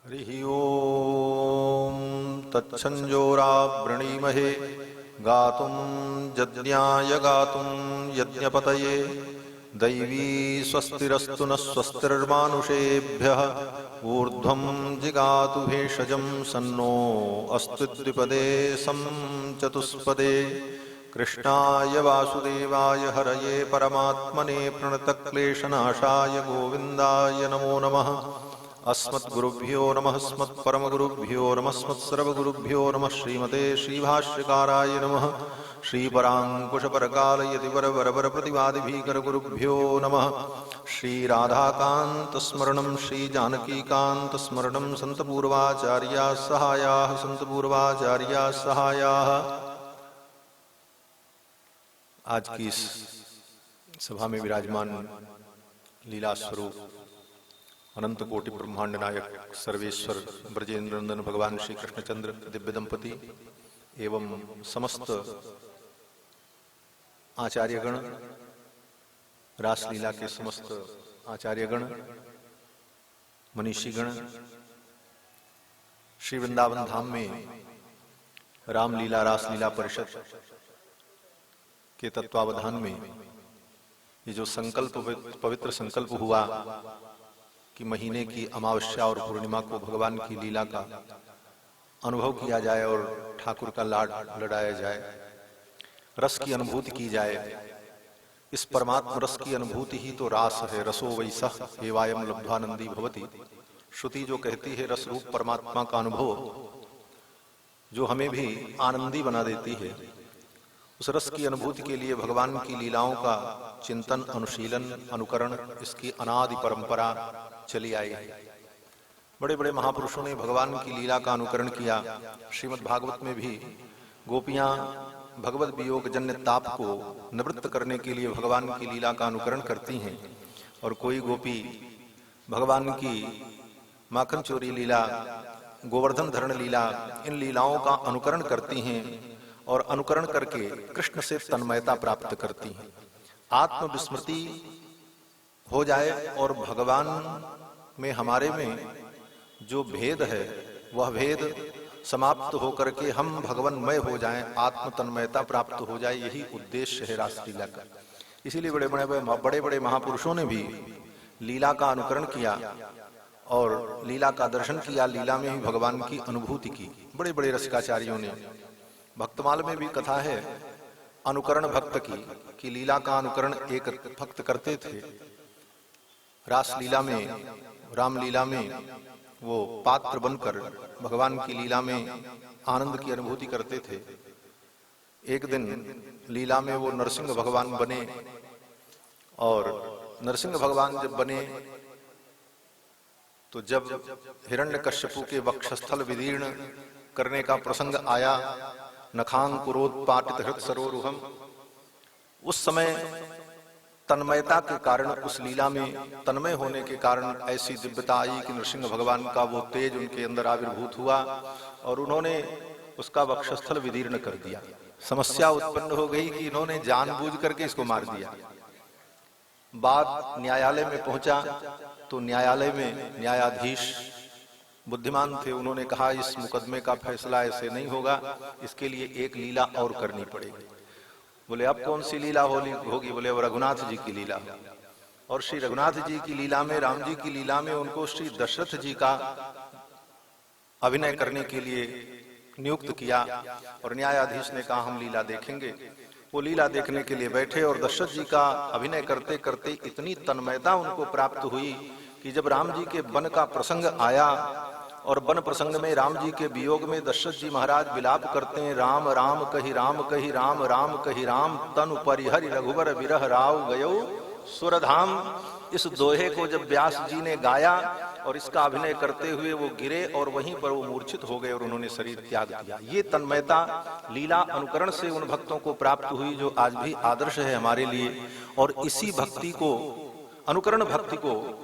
हरिः ओम तच्छंजोरावृणीमहे गातुं यज्ञाय गातुं यज्ञपतये दैवी स्वस्तिरस्तु न स्वस्तिर्मानुषेभ्यः ऊर्ध्वं जिगातु भेषजं सन्नो अस्तु द्विपदे सं चतुष्पदे। कृष्णाय वासुदेवाय हरये परमात्मने प्रणतक्लेशनाशाय गोविन्दाय नमो नमः। अस्मद्गुरुभ्यो नमः अस्मत्परमगुरुभ्यो नमः अस्मत्सर्वगुरुभ्यो नमः। श्रीमते श्रीभाष्यकाराय नमः। श्रीपराङ्कुशपरकालयतिवरवरप्रतिवादिभीकरगुरुभ्यो नमः। श्रीराधाकान्तस्मरणं श्रीजानकीकान्तस्मरणं सन्तपूर्वाचार्याः सहायाः सन्तपूर्वाचार्याः सहायाः। आज की इस सभा में विराजमान लीला स्वरूप अनंत कोटि ब्रह्मांड नायक सर्वेश्वर ब्रजेंद्र नंदन भगवान श्री कृष्णचंद्र दिव्य दंपति एवं समस्त आचार्यगण, रासलीला के समस्त आचार्यगण, मनीषीगण, श्री वृंदावन धाम में रामलीला रासलीला परिषद के तत्वावधान में ये जो संकल्प, पवित्र संकल्प हुआ कि महीने की अमावस्या और पूर्णिमा को भगवान की लीला का अनुभव किया जाए और ठाकुर का लाड लड़ाया जाए, रस की अनुभूति की जाए। इस परमात्मा रस की अनुभूति ही तो रास है। रसो वैसह एवायम लब्ध्वानंदी भवति। श्रुति जो कहती है रस रूप परमात्मा का अनुभव जो हमें भी आनंदी बना देती है, उस रस की अनुभूति के लिए भगवान की लीलाओं का चिंतन, अनुशीलन, अनुकरण, इसकी अनादि परंपरा चली आई है। बड़े बड़े महापुरुषों ने भगवान की लीला का अनुकरण किया। श्रीमद् भागवत में भी गोपियां भगवत वियोग जन्य ताप को निवृत्त करने के लिए भगवान की लीला का अनुकरण करती हैं, और कोई गोपी भगवान की माखन चोरी लीला, गोवर्धन धरण लीला, इन लीलाओं का अनुकरण करती हैं और अनुकरण करके कृष्ण से तन्मयता प्राप्त करती हैं। आत्मविस्मृति हो जाए और भगवान में हमारे में जो भेद है वह भेद समाप्त होकर के हम भगवन्मय हो जाएं, आत्म तन्मयता प्राप्त हो जाए, यही उद्देश्य है रासलीला का। इसीलिए बड़े बड़े महापुरुषों ने भी लीला का अनुकरण किया और लीला का दर्शन किया, लीला में ही भगवान की अनुभूति की। बड़े बड़े रसिकाचार्यों ने, भक्तमाल में भी कथा है अनुकरण भक्त की, कि लीला का अनुकरण एक भक्त करते थे। रासलीला में, रामलीला में वो पात्र बनकर भगवान की लीला में आनंद की अनुभूति करते थे। एक दिन लीला में वो नरसिंह भगवान बने, और नरसिंह भगवान जब बने तो जब हिरण्यकश्यपु के वक्षस्थल विदीर्ण करने का प्रसंग आया, नखांकुरोत्पाटित हृत सरोरुहम, उस समय तन्मयता के कारण, उस लीला में तन्मय होने के कारण ऐसी दिव्यता आई कि नरसिंह भगवान का वो तेज उनके अंदर आविर्भूत हुआ और उन्होंने उसका वक्षस्थल विदीर्ण कर दिया। समस्या उत्पन्न हो गई कि इन्होंने जानबूझ करके इसको मार दिया। बात न्यायालय में पहुंचा तो न्यायालय में न्यायाधीश बुद्धिमान थे, उन्होंने कहा इस मुकदमे का फैसला ऐसे नहीं होगा, इसके लिए एक लीला और करनी पड़ेगी। बोले अब कौन सी लीला होगी? बोले वो रघुनाथ जी की लीला। और श्री रघुनाथ जी की लीला में, राम जी की लीला में उनको श्री दशरथ जी का अभिनय करने के लिए नियुक्त किया, और न्यायाधीश ने कहा हम लीला देखेंगे। वो लीला देखने के लिए बैठे और दशरथ जी का अभिनय करते करते इतनी तन्मयता उनको प्राप्त हुई कि जब राम जी के वन का प्रसंग आया, और वन प्रसंग में राम जी के वियोग में दशरथ जी महाराज विलाप करते हैं, राम राम कही राम कही राम राम कही राम, तनु परिहरि रघुवर विरह राव गयो सुरधाम। इस दोहे को जब व्यास जी ने गाया और इसका अभिनय करते हुए वो गिरे और वहीं पर वो मूर्छित हो गए और उन्होंने शरीर त्याग दिया। ये तन्मयता लीला अनुकरण से उन भक्तों को प्राप्त हुई जो आज भी आदर्श है हमारे लिए। और इसी भक्ति को, अनुकरण भक्ति को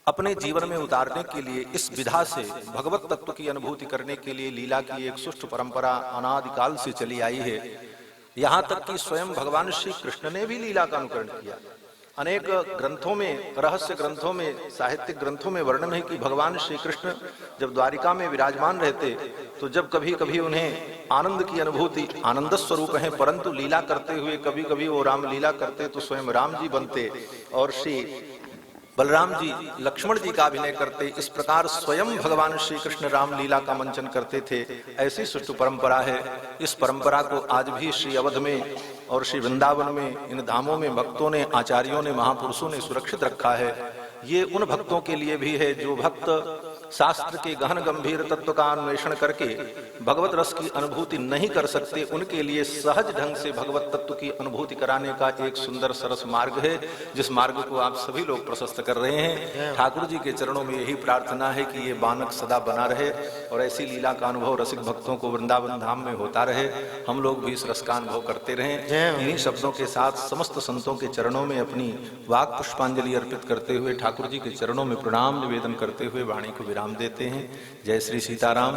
अपने जीवन में उतारने के लिए, इस विधा से भगवत तत्व की अनुभूति करने के लिए लीला की एक सुष्ठ परंपरा अनादिकाल से चली आई है। यहाँ तक कि स्वयं भगवान श्री कृष्ण ने भी लीला का अनुकरण किया। अनेक ग्रंथों में, रहस्य ग्रंथों में, साहित्यिक ग्रंथों में वर्णन है कि भगवान श्री कृष्ण जब द्वारिका में विराजमान रहते तो जब कभी कभी उन्हें आनंद की अनुभूति, आनंद स्वरूप है, परंतु लीला करते हुए कभी कभी वो राम लीला करते तो स्वयं राम जी बनते और श्री बलराम जी लक्ष्मण जी का अभिनय करते। इस प्रकार स्वयं भगवान श्री कृष्ण रामलीला का मंचन करते थे। ऐसी सुष्टु परंपरा है। इस परंपरा को आज भी श्री अवध में और श्री वृंदावन में, इन धामों में भक्तों ने, आचार्यों ने, महापुरुषों ने सुरक्षित रखा है। ये उन भक्तों के लिए भी है जो भक्त शास्त्र के गहन गंभीर तत्व का अन्वेषण करके भगवत रस की अनुभूति नहीं कर सकते, उनके लिए सहज ढंग से भगवत तत्व की अनुभूति कराने का एक सुंदर सरस मार्ग है, जिस मार्ग को आप सभी लोग प्रशस्त कर रहे हैं। ठाकुर जी के चरणों में यही प्रार्थना है कि ये बानक सदा बना रहे और ऐसी लीला का अनुभव रसिक भक्तों को वृंदावन धाम में होता रहे, हम लोग भी इस रस का अनुभव करते रहें। इन्हीं शब्दों के साथ समस्त संतों के चरणों में अपनी वाक पुष्पांजलि अर्पित करते हुए, ठाकुर जी के चरणों में प्रणाम निवेदन करते हुए वाणी को विराम देते हैं। जय श्री सीताराम।